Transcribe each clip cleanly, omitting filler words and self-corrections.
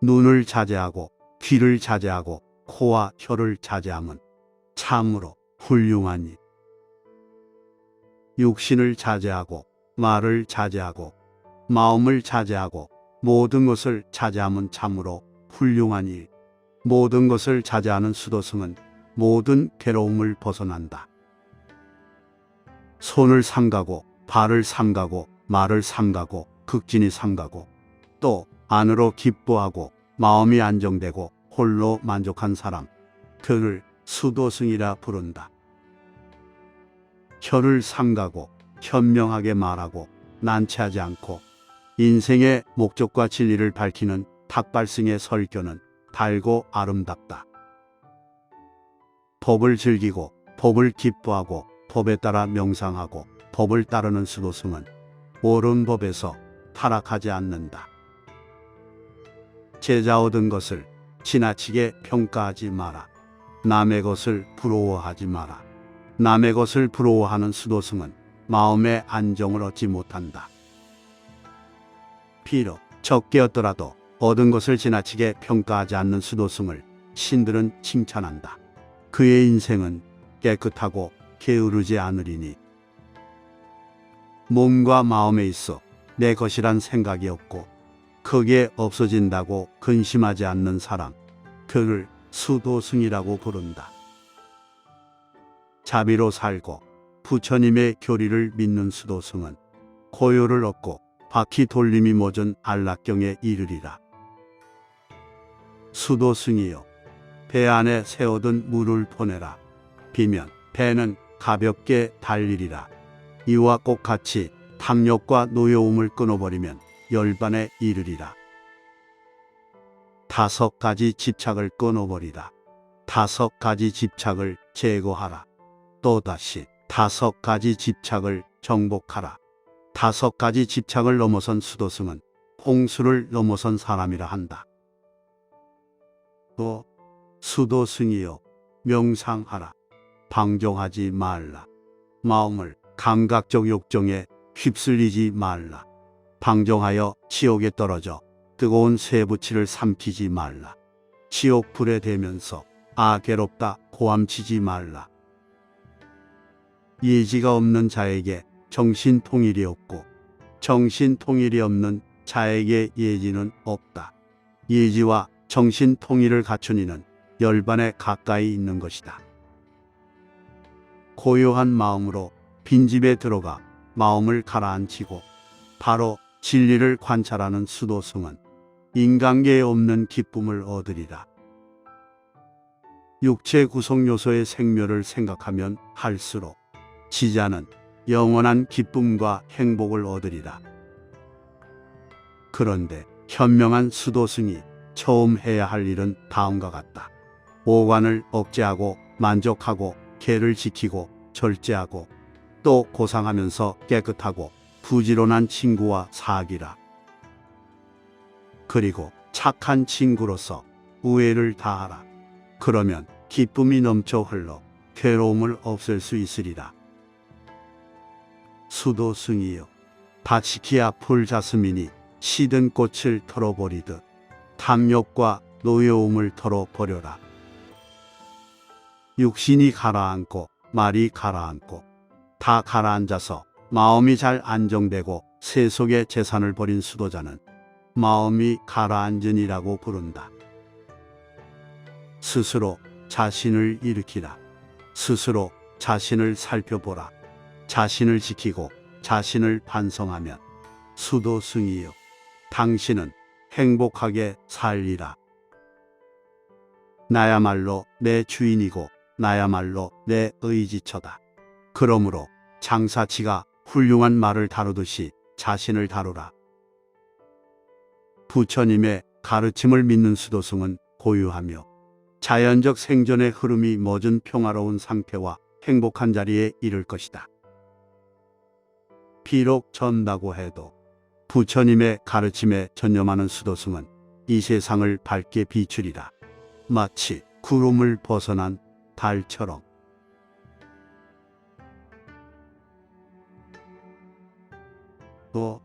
눈을 자제하고 귀를 자제하고 코와 혀를 자제함은 참으로 훌륭한 일. 육신을 자제하고 말을 자제하고 마음을 자제하고 모든 것을 자제함은 참으로 훌륭한 일. 모든 것을 자제하는 수도승은 모든 괴로움을 벗어난다. 손을 삼가고 발을 삼가고 말을 삼가고 극진히 삼가고 또 안으로 기뻐하고 마음이 안정되고 홀로 만족한 사람, 그를 수도승이라 부른다. 혀를 삼가고 현명하게 말하고 난처하지 않고 인생의 목적과 진리를 밝히는 탁발승의 설교는 달고 아름답다. 법을 즐기고 법을 기뻐하고 법에 따라 명상하고 법을 따르는 수도승은 옳은 법에서 타락하지 않는다. 제자 얻은 것을 지나치게 평가하지 마라. 남의 것을 부러워하지 마라. 남의 것을 부러워하는 수도승은 마음의 안정을 얻지 못한다. 비록 적게 얻더라도 얻은 것을 지나치게 평가하지 않는 수도승을 신들은 칭찬한다. 그의 인생은 깨끗하고 게으르지 않으리니 몸과 마음에 있어 내 것이란 생각이 없고 그게 없어진다고 근심하지 않는 사람, 그를 수도승이라고 부른다. 자비로 살고 부처님의 교리를 믿는 수도승은 고요를 얻고 바퀴 돌림이 멎은 안락경에 이르리라. 수도승이여, 배 안에 세워둔 물을 보내라. 비면 배는 가볍게 달리리라. 이와 똑같이 탐욕과 노여움을 끊어버리면 열반에 이르리라. 5가지 집착을 끊어버리라. 5가지 집착을 제거하라. 또다시 5가지 집착을 정복하라. 5가지 집착을 넘어선 수도승은 홍수를 넘어선 사람이라 한다. 또 수도승이여, 명상하라. 방종하지 말라. 마음을 감각적 욕정에 휩쓸리지 말라. 방종하여 지옥에 떨어져 뜨거운 쇠붙이를 삼키지 말라. 지옥 불에 대면서 괴롭다 고함치지 말라. 예지가 없는 자에게 정신통일이 없고 정신통일이 없는 자에게 예지는 없다. 예지와 정신통일을 갖춘 이는 열반에 가까이 있는 것이다. 고요한 마음으로 빈집에 들어가 마음을 가라앉히고 바로 진리를 관찰하는 수도승은 인간계에 없는 기쁨을 얻으리라. 육체 구성 요소의 생멸을 생각하면 할수록 지자는 영원한 기쁨과 행복을 얻으리라. 그런데 현명한 수도승이 처음 해야 할 일은 다음과 같다. 오관을 억제하고 만족하고 계를 지키고 절제하고 또 고상하면서 깨끗하고 부지런한 친구와 사귀라. 그리고 착한 친구로서 우애를 다하라. 그러면 기쁨이 넘쳐 흘러 괴로움을 없앨 수 있으리라. 수도승이여, 바치키아 풀자스민이 시든 꽃을 털어버리듯 탐욕과 노여움을 털어버려라. 육신이 가라앉고 말이 가라앉고 다 가라앉아서 마음이 잘 안정되고 세속의 재산을 버린 수도자는 마음이 가라앉으니라고 부른다. 스스로 자신을 일으키라. 스스로 자신을 살펴보라. 자신을 지키고 자신을 반성하면 수도승이여, 당신은 행복하게 살리라. 나야말로 내 주인이고 나야말로 내 의지처다. 그러므로 장사치가 훌륭한 말을 다루듯이 자신을 다루라. 부처님의 가르침을 믿는 수도승은 고요하며 자연적 생존의 흐름이 멎은 평화로운 상태와 행복한 자리에 이를 것이다. 비록 전다고 해도 부처님의 가르침에 전념하는 수도승은 이 세상을 밝게 비추리라. 마치 구름을 벗어난 달처럼. 또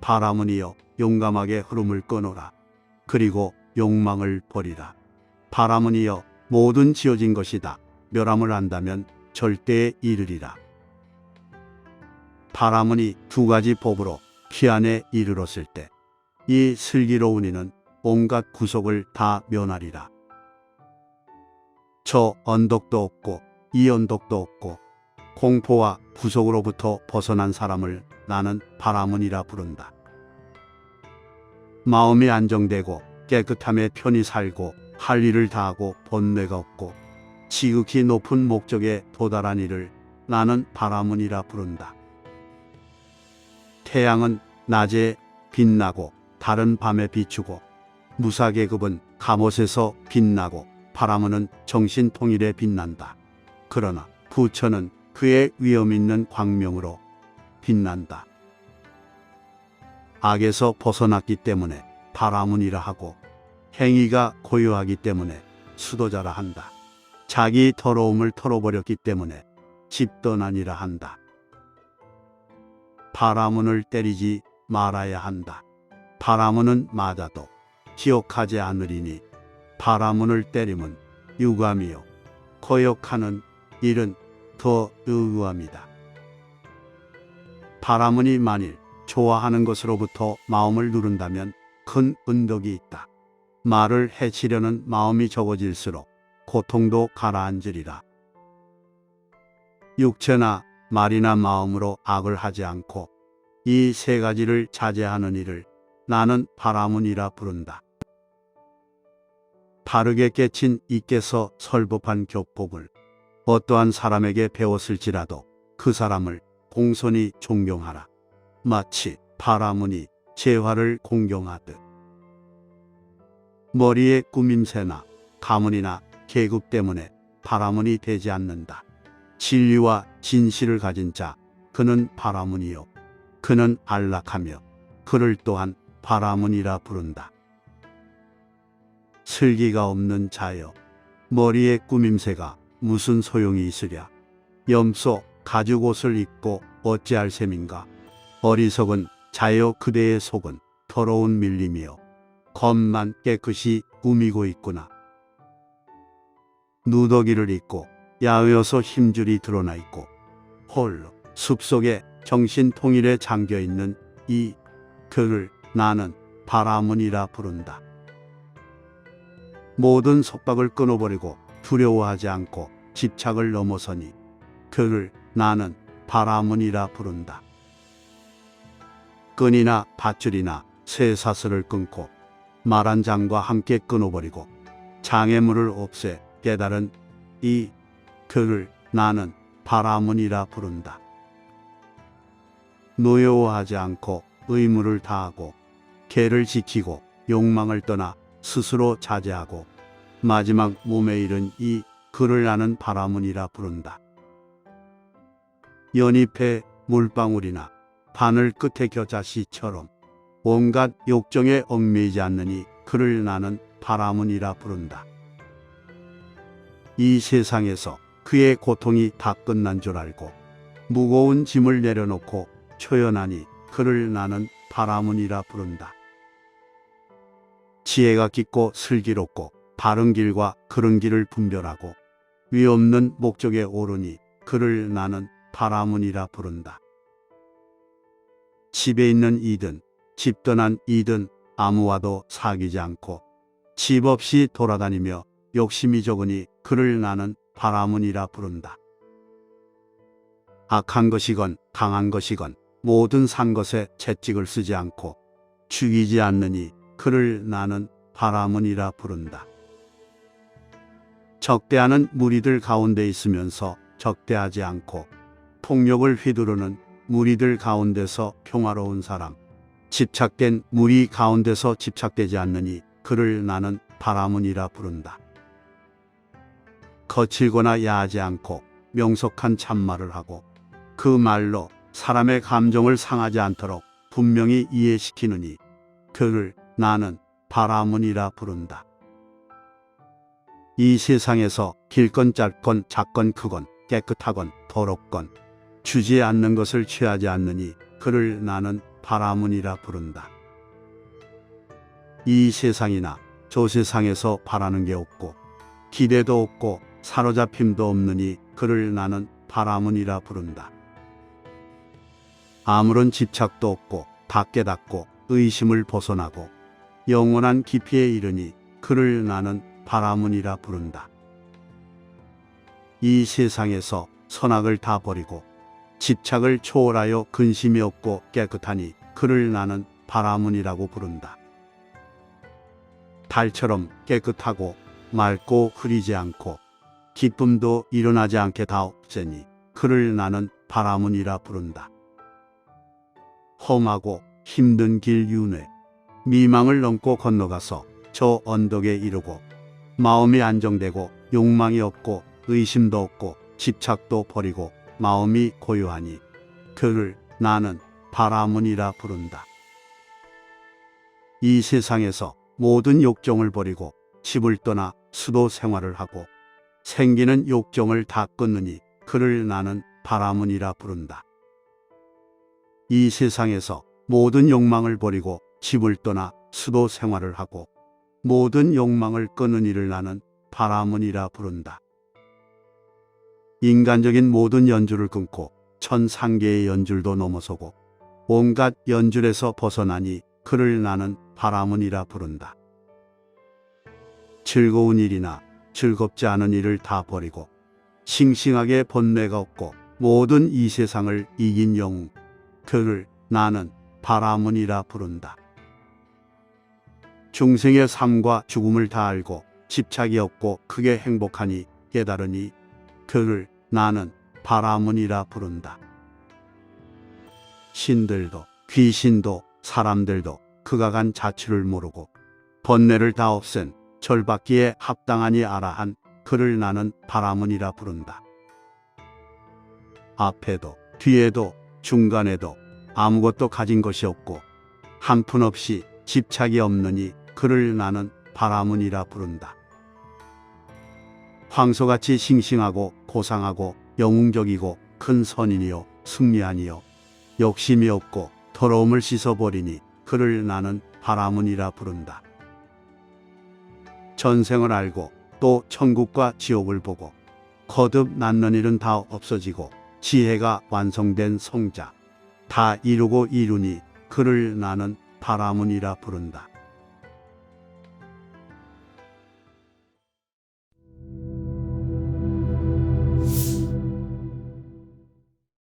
바람은이여, 용감하게 흐름을 끊어라. 그리고 욕망을 버리라. 바람은이여 모든 지어진 것이다. 멸함을 안다면 절대에 이르리라. 바람은이 두 가지 법으로 피안에 이르렀을 때 이 슬기로운 이는 온갖 구속을 다 면하리라. 저 언덕도 없고 이 언덕도 없고 공포와 구속으로부터 벗어난 사람을 나는 바람은이라 부른다. 마음이 안정되고 깨끗함에 편히 살고 할 일을 다하고 번뇌가 없고 지극히 높은 목적에 도달한 이를 나는 바람은이라 부른다. 태양은 낮에 빛나고 달은 밤에 비추고 무사계급은 갑옷에서 빛나고 바람은은 정신통일에 빛난다. 그러나 부처는 그의 위엄 있는 광명으로 빛난다. 악에서 벗어났기 때문에 바람은이라 하고 행위가 고요하기 때문에 수도자라 한다. 자기 더러움을 털어버렸기 때문에 집던하니라 한다. 바람은을 때리지 말아야 한다. 바람은은 맞아도 기억하지 않으리니 바람은을 때림은 유감이요 거역하는 일은 더 의구함이다. 바람은이 만일 좋아하는 것으로부터 마음을 누른다면 큰 은덕이 있다. 말을 해치려는 마음이 적어질수록 고통도 가라앉으리라. 육체나 말이나 마음으로 악을 하지 않고 이 세 가지를 자제하는 이를 나는 바람은이라 부른다. 바르게 깨친 이께서 설법한 교법을 어떠한 사람에게 배웠을지라도 그 사람을 공손히 존경하라. 마치 바람은이 재화를 공경하듯. 머리에 꾸밈새나 가문이나 계급 때문에 바람은이 되지 않는다. 진리와 진실을 가진 자, 그는 바람은이요 그는 안락하며 그를 또한 바람은이라 부른다. 슬기가 없는 자여, 머리에 꾸밈새가 무슨 소용이 있으랴. 염소 가죽옷을 입고 어찌할 셈인가. 어리석은 자여, 그대의 속은 더러운 밀림이요 겉만 깨끗이 꾸미고 있구나. 누더기를 입고 야외어서 힘줄이 드러나 있고 홀로 숲속에 정신통일에 잠겨있는 이 그를 나는 바람은이라 부른다. 모든 속박을 끊어버리고 두려워하지 않고 집착을 넘어서니 그를 나는 바람은이라 부른다. 끈이나 밧줄이나 쇠사슬을 끊고 말한 장과 함께 끊어버리고 장애물을 없애 깨달은 이 그를 나는 바람은이라 부른다. 노여워하지 않고 의무를 다하고 계를 지키고 욕망을 떠나 스스로 자제하고 마지막 몸에 이른 이 그를 나는 바람은이라 부른다. 연잎의 물방울이나 바늘 끝의 겨자씨처럼 온갖 욕정에 얽매이지 않느니 그를 나는 바람은이라 부른다. 이 세상에서 그의 고통이 다 끝난 줄 알고 무거운 짐을 내려놓고 초연하니 그를 나는 바람은이라 부른다. 지혜가 깊고 슬기롭고 바른 길과 그른 길을 분별하고 위없는 목적에 오르니 그를 나는 바람은이라 부른다. 집에 있는 이든 집 떠난 이든 아무와도 사귀지 않고 집 없이 돌아다니며 욕심이 적으니 그를 나는 바람은이라 부른다. 악한 것이건 강한 것이건 모든 산 것에 채찍을 쓰지 않고 죽이지 않느니 그를 나는 바람은이라 부른다. 적대하는 무리들 가운데 있으면서 적대하지 않고 폭력을 휘두르는 무리들 가운데서 평화로운 사람, 집착된 무리 가운데서 집착되지 않느니 그를 나는 바람은이라 부른다. 거칠거나 야하지 않고 명석한 참말을 하고 그 말로 사람의 감정을 상하지 않도록 분명히 이해시키느니 그를 나는 바람은이라 부른다. 이 세상에서 길건 짧건 작건 크건 깨끗하건 더럽건 주지 않는 것을 취하지 않느니 그를 나는 바람은이라 부른다. 이 세상이나 저 세상에서 바라는 게 없고 기대도 없고 사로잡힘도 없느니 그를 나는 바라문이라 부른다. 아무런 집착도 없고 다 깨닫고 의심을 벗어나고 영원한 깊이에 이르니 그를 나는 바라문이라 부른다. 이 세상에서 선악을 다 버리고 집착을 초월하여 근심이 없고 깨끗하니 그를 나는 바라문이라고 부른다. 달처럼 깨끗하고 맑고 흐리지 않고 기쁨도 일어나지 않게 다 없애니 그를 나는 바라문이라 부른다. 험하고 힘든 길 윤회, 미망을 넘고 건너가서 저 언덕에 이르고 마음이 안정되고 욕망이 없고 의심도 없고 집착도 버리고 마음이 고요하니 그를 나는 바라문이라 부른다. 이 세상에서 모든 욕정을 버리고 집을 떠나 수도 생활을 하고 생기는 욕정을 다 끊으니 그를 나는 바라문이라 부른다. 이 세상에서 모든 욕망을 버리고 집을 떠나 수도 생활을 하고 모든 욕망을 끊은 이를 나는 바라문이라 부른다. 인간적인 모든 연주를 끊고 천상계의 연줄도 넘어서고 온갖 연줄에서 벗어나니 그를 나는 바라문이라 부른다. 즐거운 일이나 즐겁지 않은 일을 다 버리고 싱싱하게 번뇌가 없고 모든 이 세상을 이긴 영웅, 그를 나는 바라문이라 부른다. 중생의 삶과 죽음을 다 알고 집착이 없고 크게 행복하니 깨달으니 그를 나는 바라문이라 부른다. 신들도 귀신도 사람들도 그가 간 자취를 모르고 번뇌를 다 없앤 절받기에 합당하니 알아한 그를 나는 바라문이라 부른다. 앞에도 뒤에도 중간에도 아무것도 가진 것이 없고 한 푼 없이 집착이 없느니 그를 나는 바라문이라 부른다. 황소같이 싱싱하고 고상하고 영웅적이고 큰 선인이요 승리하니요 욕심이 없고 더러움을 씻어버리니 그를 나는 바라문이라 부른다. 전생을 알고 또 천국과 지옥을 보고 거듭 낳는 일은 다 없어지고 지혜가 완성된 성자 다 이루고 이루니 그를 나는 바라문이라 부른다.